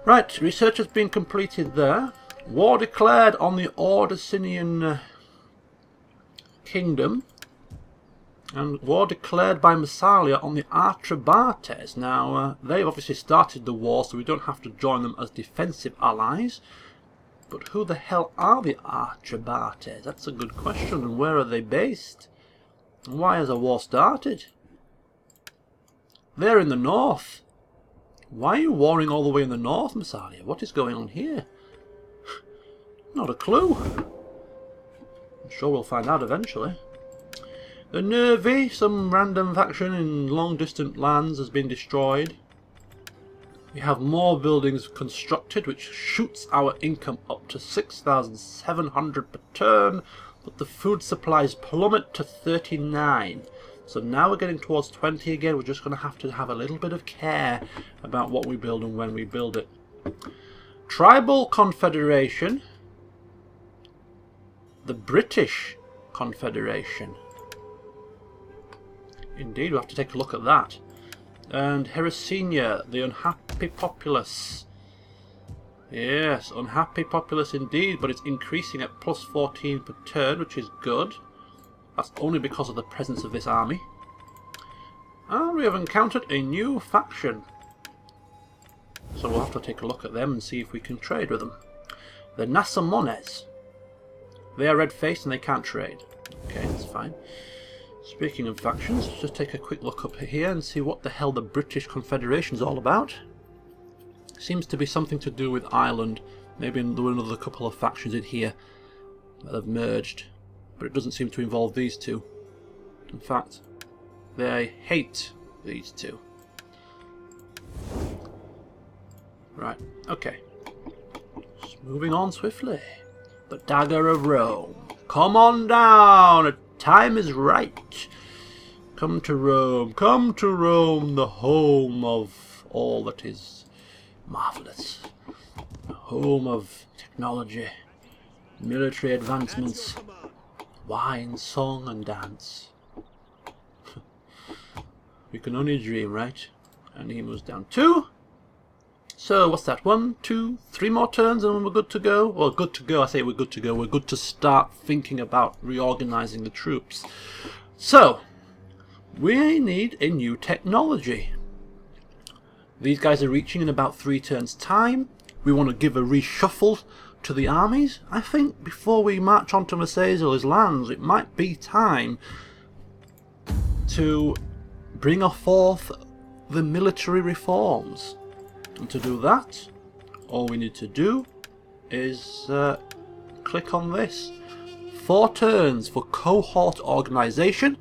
Right, research has been completed there. War declared on the Ordicinian Kingdom. And war declared by Massalia on the Atrebates. Now, they've obviously started the war, so we don't have to join them as defensive allies. But who the hell are the Atrebates? That's a good question. And where are they based? And why has a war started? They're in the north. Why are you warring all the way in the north, Massalia? What is going on here? Not a clue. I'm sure we'll find out eventually. The Nervi, some random faction in long-distant lands, has been destroyed. We have more buildings constructed, which shoots our income up to 6,700 per turn, but the food supplies plummet to 39. So now we're getting towards 20 again. We're just going to have a little bit of care about what we build and when we build it. Tribal Confederation. The British Confederation. Indeed, we'll have to take a look at that. And Heracina, the unhappy populace. Yes, unhappy populace indeed, but it's increasing at plus 14 per turn, which is good. That's only because of the presence of this army. And we have encountered a new faction. So we'll have to take a look at them and see if we can trade with them. The Nasamones. They are red-faced and they can't trade. Okay, that's fine. Speaking of factions, let's just take a quick look up here and see what the hell the British Confederation is all about. Seems to be something to do with Ireland. Maybe there were another couple of factions in here that have merged. But it doesn't seem to involve these two. In fact, they hate these two. Right, okay. Just moving on swiftly. The Dagger of Rome. Come on down! Time is right. Come to Rome, the home of all that is marvellous. The home of technology, military advancements, wine, song and dance. We can only dream, right? And he moves down 2. So, what's that? 1, 2, 3 more turns and we're good to go? Well, good to go, I say we're good to go. We're good to start thinking about reorganizing the troops. So, we need a new technology. These guys are reaching in about 3 turns' time. We want to give a reshuffle to the armies. I think before we march on to Massailia's lands, it might be time to bring forth the military reforms. And to do that, all we need to do is click on this. 4 turns for cohort organisation,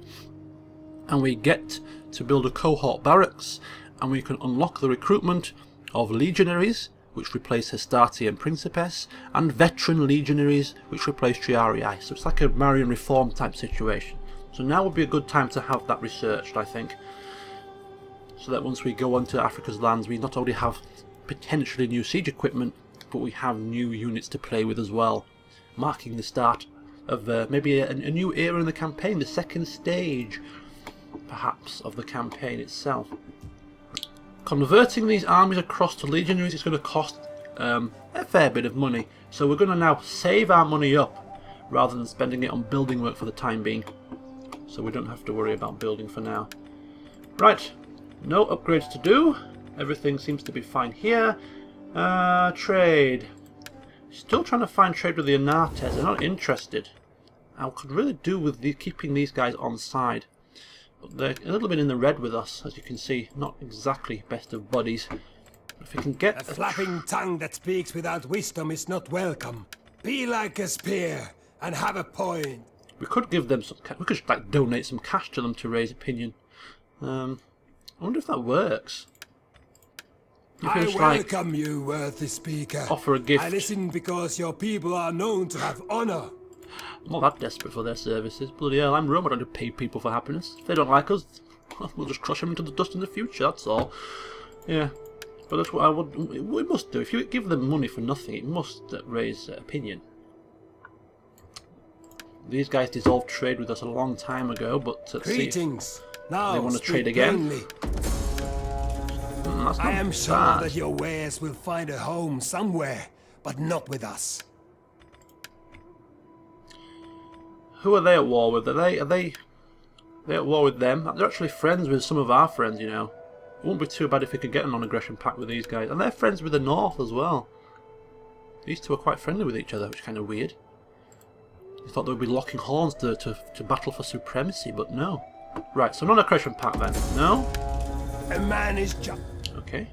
and we get to build a cohort barracks, and we can unlock the recruitment of legionaries, which replace Hastati and Principes, and veteran legionaries, which replace Triarii. So it's like a Marian reform type situation. So now would be a good time to have that researched, I think. So that once we go onto Africa's lands, we not only have potentially new siege equipment, but we have new units to play with as well, marking the start of maybe a new era in the campaign, the second stage, perhaps, of the campaign itself. Converting these armies across to legionaries is going to cost a fair bit of money, so we're going to now save our money up rather than spending it on building work for the time being, so we don't have to worry about building for now. Right. No upgrades to do. Everything seems to be fine here. Trade. Still trying to find trade with the Anates. They're not interested. I could really do with keeping these guys on side. But they're a little bit in the red with us, as you can see. Not exactly best of buddies. If we can get a flapping tongue that speaks without wisdom is not welcome. Be like a spear and have a point. We could give them some. We could like donate some cash to them to raise opinion. I wonder if that works. I welcome you, worthy speaker. Offer a gift. I listen because your people are known to have honor. I'm not that desperate for their services. Bloody hell, I'm Rome. I don't pay people for happiness. If they don't like us, we'll just crush them into the dust in the future, that's all. Yeah, but that's what we must do. If you give them money for nothing, it must raise opinion. These guys dissolved trade with us a long time ago, but greetings. Now they want to trade again. That's not I am sure bad. that your wares will find a home somewhere, but not with us. Who are they at war with? Are they at war with them? They're actually friends with some of our friends, you know. It wouldn't be too bad if we could get a non-aggression pact with these guys. And they're friends with the North as well. These two are quite friendly with each other, which is kind of weird. You thought they would be locking horns to battle for supremacy, but no. Right, so non-aggression pact then. No? A man is just. Okay.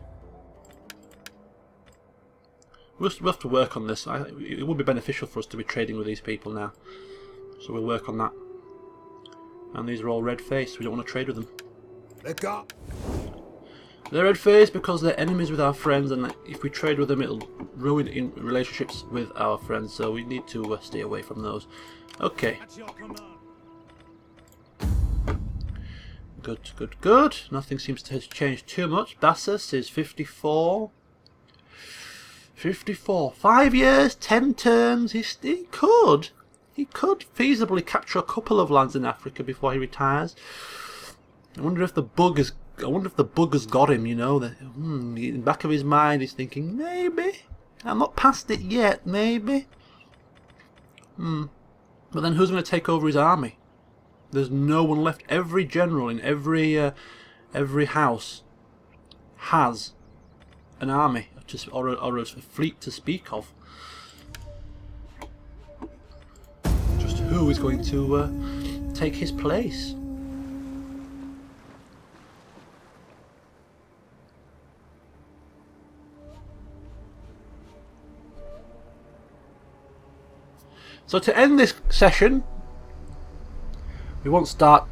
We'll have to work on this. It would be beneficial for us to be trading with these people now. So we'll work on that. And these are all red-faced. We don't want to trade with them. They're red-faced because they're enemies with our friends, and if we trade with them, it'll ruin in relationships with our friends. So we need to stay away from those. Okay. Good, good, good. Nothing seems to have changed too much. Bassus is 54. 54. 5 years, 10 terms. He could feasibly capture a couple of lands in Africa before he retires. I wonder if the bug has got him. You know, in the back of his mind, he's thinking maybe I'm not past it yet. Maybe. But then who's going to take over his army? There's no one left. Every general in every house has an army or a fleet to speak of. Just who is going to take his place? So to end this session, we won't start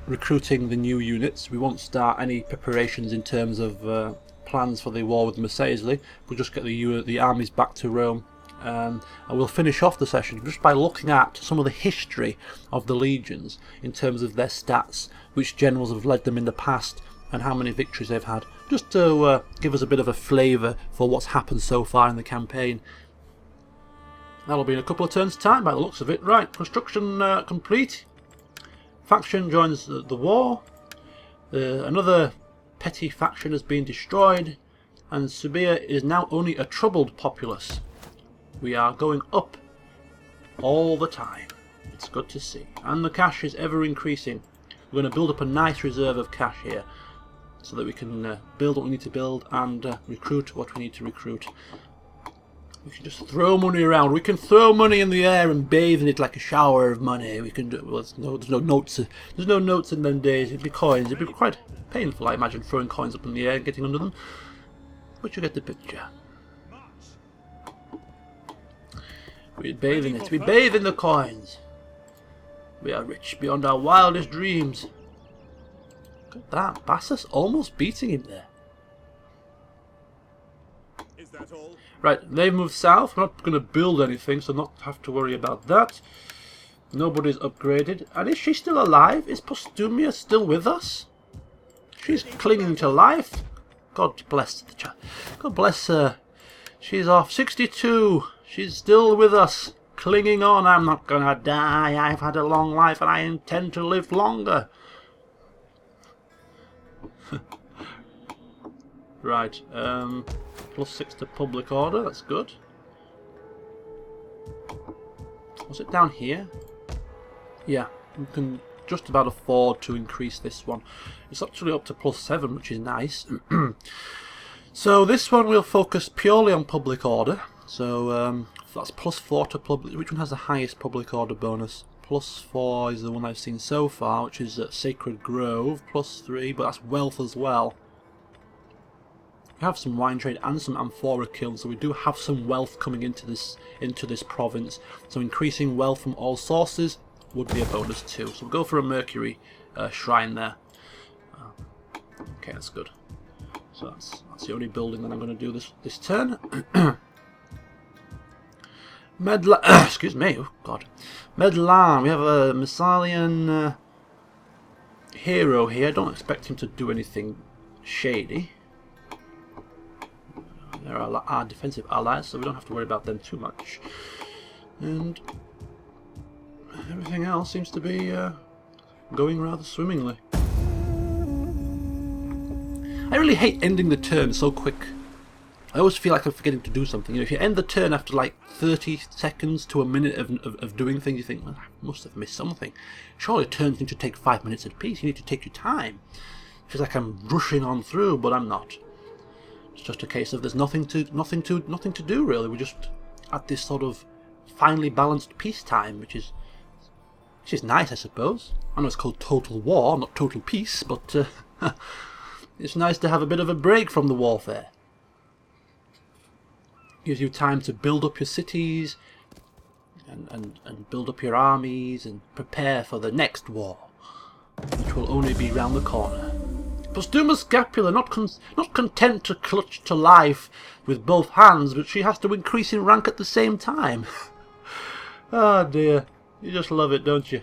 recruiting the new units. We won't start any preparations in terms of plans for the war with Marseille. We'll just get the armies back to Rome, and we'll finish off the session just by looking at some of the history of the legions in terms of their stats, which generals have led them in the past, and how many victories they've had, just to give us a bit of a flavour for what's happened so far in the campaign. That'll be in a couple of turns' time by the looks of it. Right, construction complete. Faction joins the war. Another petty faction has been destroyed, and Subia is now only a troubled populace. We are going up all the time. It's good to see. And the cash is ever increasing. We're going to build up a nice reserve of cash here, so that we can build what we need to build and recruit what we need to recruit. We can just throw money around. We can throw money in the air and bathe in it like a shower of money. We can do. Well, there's no notes. There's no notes in them days. It'd be coins. It'd be quite painful, I imagine, throwing coins up in the air and getting under them. But you get the picture. We bathe in it. We bathe in the coins. We are rich beyond our wildest dreams. Look at that. Bassus almost beating him there. Is that all? Right, they've moved south. We're not going to build anything, so not have to worry about that. Nobody's upgraded. And is she still alive? Is Postumia still with us? She's clinging to life. God bless the child. God bless her. She's off. 62. She's still with us. Clinging on. I'm not going to die. I've had a long life and I intend to live longer. Right, +6 to public order, that's good. Was it down here? Yeah, we can just about afford to increase this one. It's actually up to +7, which is nice. So this one we'll focus purely on public order. So that's +4 to public. Which one has the highest public order bonus? +4 is the one I've seen so far, which is Sacred Grove. +3, but that's wealth as well. We have some wine trade and some amphora kilns, so we do have some wealth coming into this province. So increasing wealth from all sources would be a bonus too. So we'll go for a Mercury shrine there. Okay, that's good. So that's the only building that I'm going to do this turn. Excuse me. Oh God. Medlan. We have a Messalian hero here. I don't expect him to do anything shady. They're our defensive allies, so we don't have to worry about them too much. And everything else seems to be going rather swimmingly. I really hate ending the turn so quick. I always feel like I'm forgetting to do something. You know, if you end the turn after like 30 seconds to a minute of doing things, you think, well, I must have missed something. Surely turns need to take 5 minutes at peace. You need to take your time. It feels like I'm rushing on through, but I'm not. It's just a case of there's nothing to do really. We're just at this sort of finely balanced peacetime, which is nice, I suppose. I know it's called total war, not total peace, but it's nice to have a bit of a break from the warfare. Gives you time to build up your cities and build up your armies and prepare for the next war, which will only be round the corner. Postuma Scapula, not content to clutch to life with both hands, but she has to increase in rank at the same time. Ah, dear. You just love it, don't you?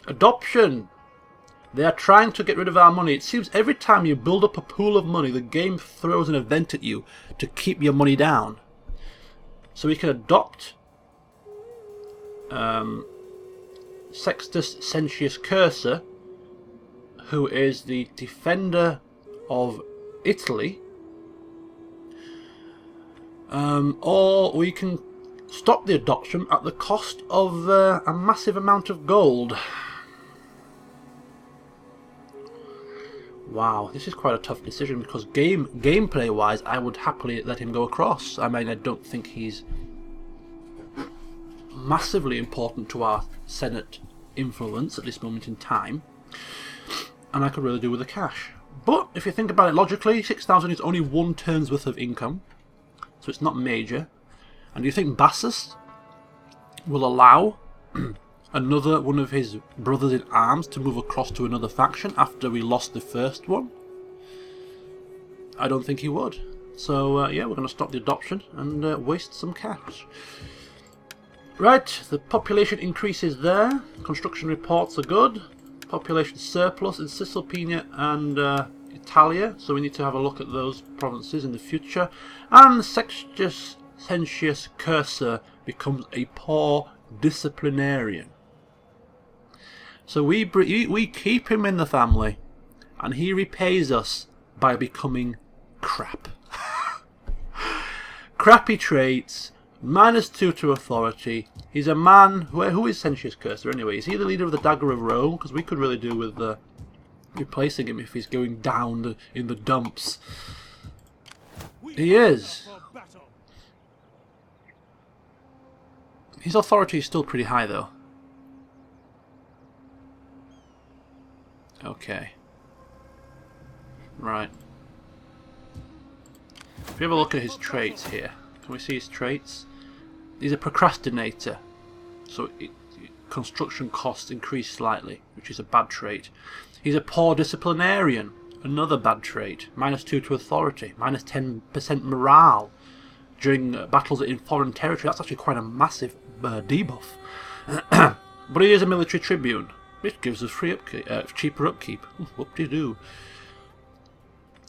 Adoption! They are trying to get rid of our money. It seems every time you build up a pool of money, the game throws an event at you to keep your money down. So we can adopt Sextus Sentius Cursor, who is the defender of Italy. Or we can stop the adoption at the cost of a massive amount of gold. Wow, this is quite a tough decision because gameplay wise I would happily let him go across. I mean, I don't think he's massively important to our Senate influence at this moment in time, and I could really do with the cash. But if you think about it logically, 6,000 is only 1 turn's worth of income, so it's not major. And do you think Bassus will allow another one of his brothers in arms to move across to another faction after we lost the first one? I don't think he would. So yeah, we're going to stop the adoption and waste some cash. Right, the population increases there. Construction reports are good. Population surplus in Cisalpina and Italia, so we need to have a look at those provinces in the future. And Sextus Sentius Cursor becomes a poor disciplinarian. So we keep him in the family, and he repays us by becoming crap. Crappy traits, -2 to authority. He's a man who is Sentius Cursor anyway? Is he the leader of the Dagger of Rome? Because we could really do with replacing him if he's going down in the dumps. He is. His authority is still pretty high though. Okay. Right. If we have a look at his traits here, can we see his traits? He's a procrastinator, so construction costs increase slightly, which is a bad trait. He's a poor disciplinarian, another bad trait. -2 to authority, -10% morale during battles in foreign territory. That's actually quite a massive debuff. But he is a military tribune, which gives us free upkeep, cheaper upkeep. Whoop-de-doo.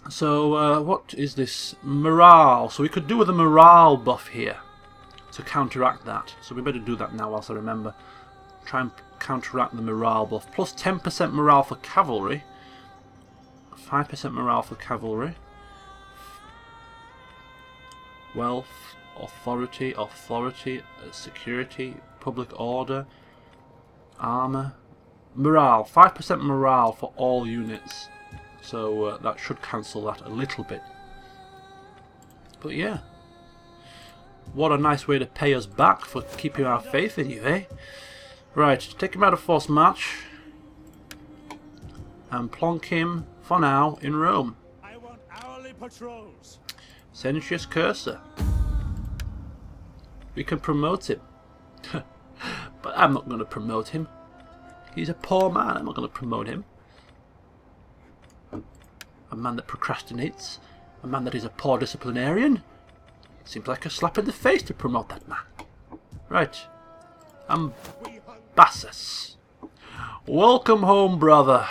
So what is this? Morale. So we could do with a morale buff here to counteract that. So we better do that now whilst I remember. Try and counteract the morale buff. Plus 10% morale for cavalry. 5% morale for cavalry. Wealth, authority, security, public order, armor. Morale. 5% morale for all units. So that should cancel that a little bit. But yeah. What a nice way to pay us back for keeping our faith in you, eh? Right, take him out of force march. And plonk him, for now, in Rome. I want hourly patrols. Sentius Cursor. We can promote him. But I'm not going to promote him. He's a poor man. I'm not going to promote him. A man that procrastinates. A man that is a poor disciplinarian. Seems like a slap in the face to promote that man. Right. Bassus. Welcome home, brother.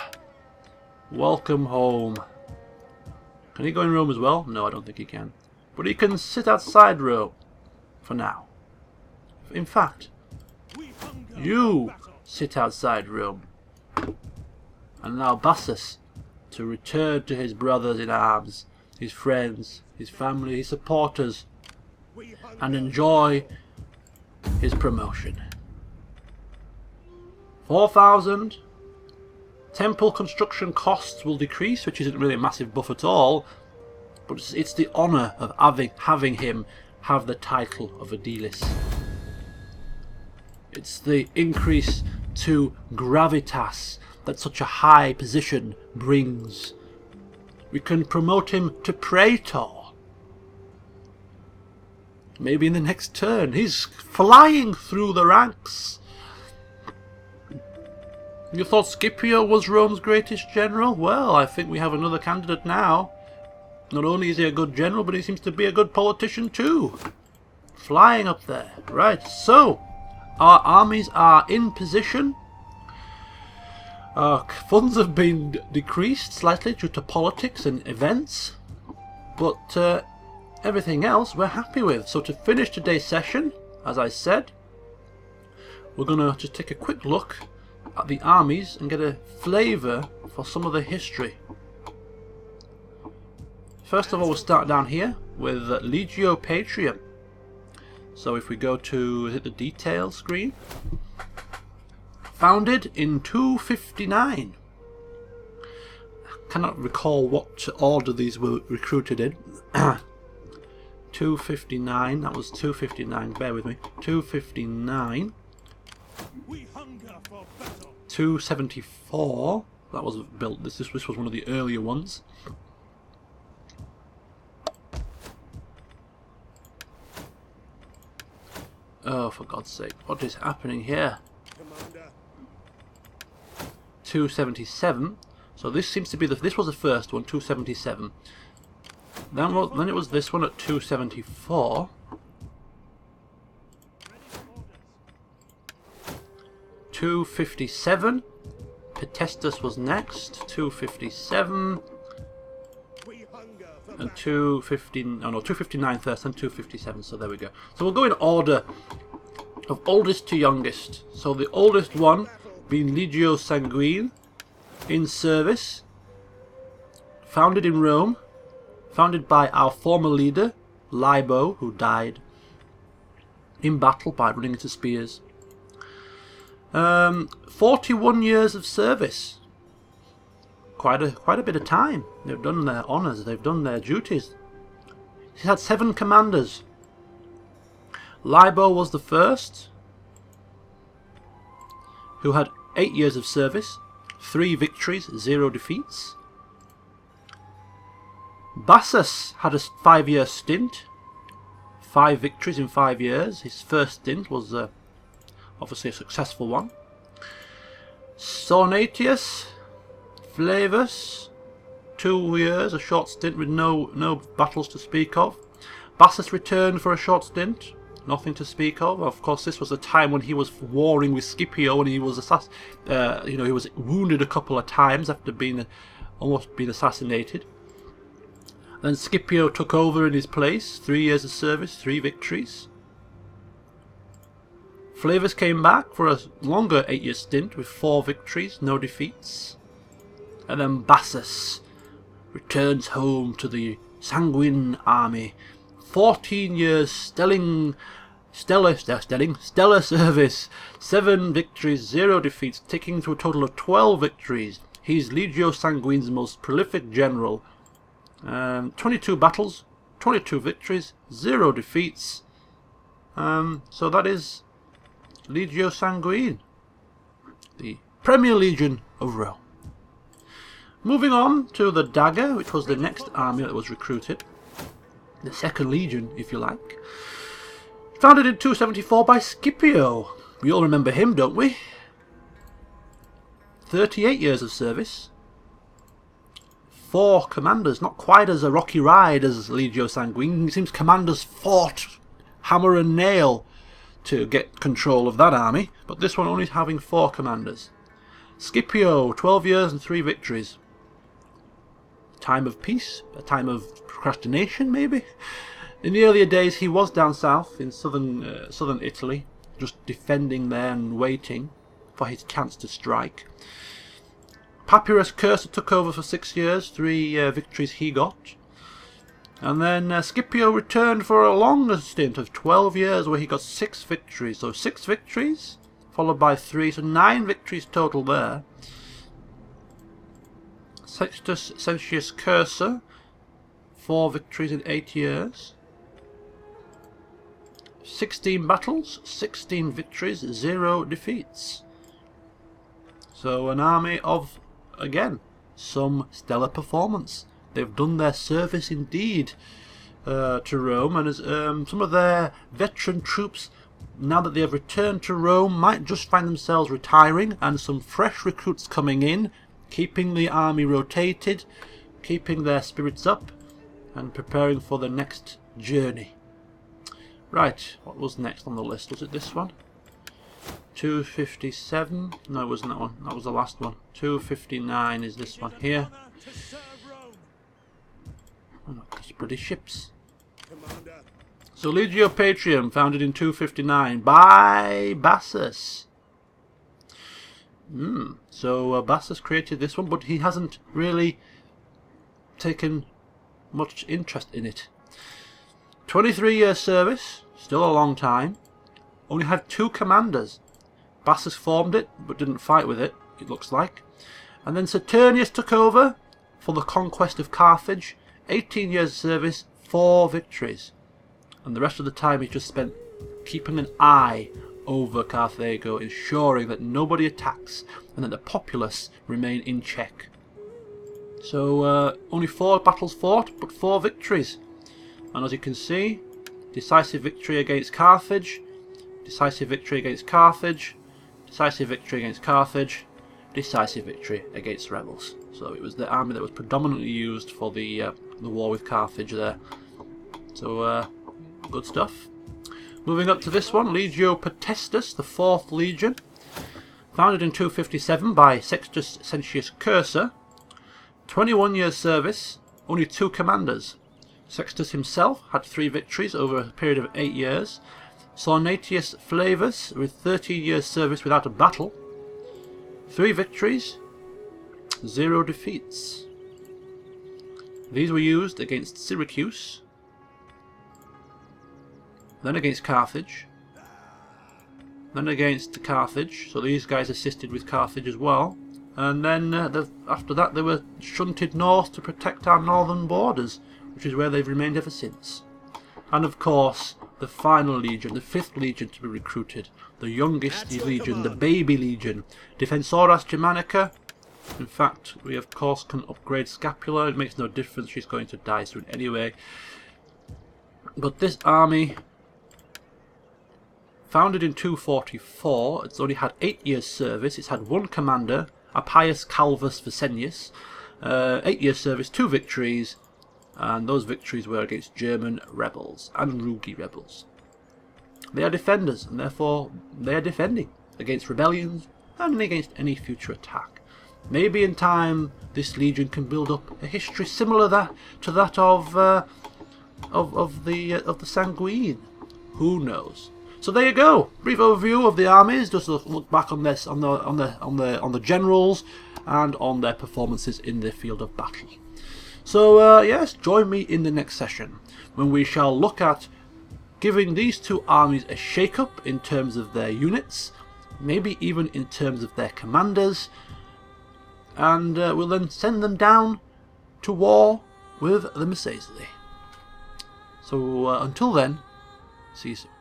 Welcome home. Can he go in Rome as well? No, I don't think he can. But he can sit outside Rome. For now. In fact, you sit outside Rome. And allow Bassus to return to his brothers in arms, his friends, his family, his supporters, and enjoy his promotion. 4,000. Temple construction costs will decrease, which isn't really a massive buff at all, but it's the honour of having him have the title of Aedilis. It's the increase to gravitas that such a high position brings. We can promote him to Praetor. Maybe in the next turn. He's flying through the ranks. You thought Scipio was Rome's greatest general? Well, I think we have another candidate now. Not only is he a good general, but he seems to be a good politician too. Flying up there. Right, so our armies are in position. Our funds have been decreased slightly due to politics and events, but everything else we're happy with. So to finish today's session, as I said, we're going to just take a quick look at the armies and get a flavour for some of the history. First of all, we'll start down here with Legio Patria. So if we go to the details screen, founded in 259. I cannot recall what order these were recruited in. 259, that was 259, bear with me. 259. 274, that was built, this was one of the earlier ones. Oh, for God's sake, what is happening here? 277, so this seems to be this was the first one, 277. Then it was this one at 274. 257. Petestus was next. 257. And 259 first, and 257. So there we go. So we'll go in order of oldest to youngest. So the oldest one being Legio Sanguine, in service, founded in Rome, founded by our former leader Libo, who died in battle by running into spears. 41 years of service. Quite a bit of time. They've done their honours, they've done their duties. He had 7 commanders. Libo was the first, who had 8 years of service, 3 victories, 0 defeats. Bassus had a 5-year stint, 5 victories in 5 years. His first stint was obviously a successful one. Sornatius Flavus, 2 years, a short stint with no battles to speak of. Bassus returned for a short stint, nothing to speak of. Of course, this was a time when he was warring with Scipio, and he was he was wounded a couple of times after almost being assassinated. Then Scipio took over in his place, 3 years of service, 3 victories. Flavus came back for a longer 8-year stint with 4 victories, no defeats. And then Bassus returns home to the Sanguine army. 14 years stellar service, 7 victories, 0 defeats, taking to a total of 12 victories. He's Legio Sanguine's most prolific general. 22 battles, 22 victories, 0 defeats. So that is Legio Sanguine, the Premier Legion of Rome. Moving on to the Dagger, which was the next army that was recruited. The Second Legion, if you like. Founded in 274 by Scipio. We all remember him, don't we? 38 years of service. 4 commanders, not quite as a rocky ride as Legio Sanguine. It seems commanders fought hammer and nail to get control of that army, but this one only having 4 commanders. Scipio, 12 years and 3 victories. Time of peace, a time of procrastination maybe. In the earlier days he was down south in southern Italy, just defending there and waiting for his chance to strike. Papyrus Cursor took over for 6 years, 3 victories he got. And then Scipio returned for a longer stint of 12 years where he got 6 victories. So 6 victories, followed by 3, so 9 victories total there. Sextus Sentius Cursor, 4 victories in 8 years. 16 battles, 16 victories, 0 defeats. So an army of, again, some stellar performance. They've done their service indeed to Rome, and as some of their veteran troops, now that they have returned to Rome, might just find themselves retiring, and some fresh recruits coming in, keeping the army rotated, keeping their spirits up, and preparing for the next journey. Right, what was next on the list? Was it this one? 257? No, it wasn't that one. That was the last one. 259 is this one here. Oh, these British ships. So Legio Patrium, founded in 259 by Bassus. So Bassus created this one, but he hasn't really taken much interest in it. 23 years service, still a long time. Only had 2 commanders. Bassus formed it, but didn't fight with it, it looks like. And then Saturnius took over for the conquest of Carthage. 18 years service, 4 victories. And the rest of the time he just spent keeping an eye over Carthago, ensuring that nobody attacks and that the populace remain in check. So only 4 battles fought, but 4 victories. And as you can see, decisive victory against Carthage, decisive victory against Carthage, decisive victory against Carthage, decisive victory against rebels. So it was the army that was predominantly used for the war with Carthage there. So good stuff. Moving up to this one, Legio Potestas, the 4th Legion, founded in 257 by Sextus Sentius Cursor. 21 years service, only 2 commanders. Sextus himself had 3 victories over a period of 8 years. Sornatius Flavus, with 13 years service without a battle. 3 victories, 0 defeats. These were used against Syracuse, then against Carthage, then against Carthage, so these guys assisted with Carthage as well. And then after that they were shunted north to protect our northern borders, which is where they've remained ever since. And of course, the final legion, the 5th legion to be recruited, the youngest legion, the baby legion, Defensoras Germanica. In fact, we of course can upgrade Scapula, it makes no difference, she's going to die soon anyway. But this army, founded in 244, it's only had 8 years service, it's had 1 commander, Appius Calvus Vicenius, 8 years service, 2 victories, and those victories were against German rebels and Rugi rebels. They are defenders, and therefore they are defending against rebellions and against any future attack. Maybe in time this legion can build up a history similar to that of the Sanguine. Who knows? So there you go. Brief overview of the armies. Just a look back on this, on the generals, and on their performances in the field of battle. So yes, join me in the next session when we shall look at giving these 2 armies a shake-up in terms of their units, maybe even in terms of their commanders, and we'll then send them down to war with the Missaesli. So until then, see you soon.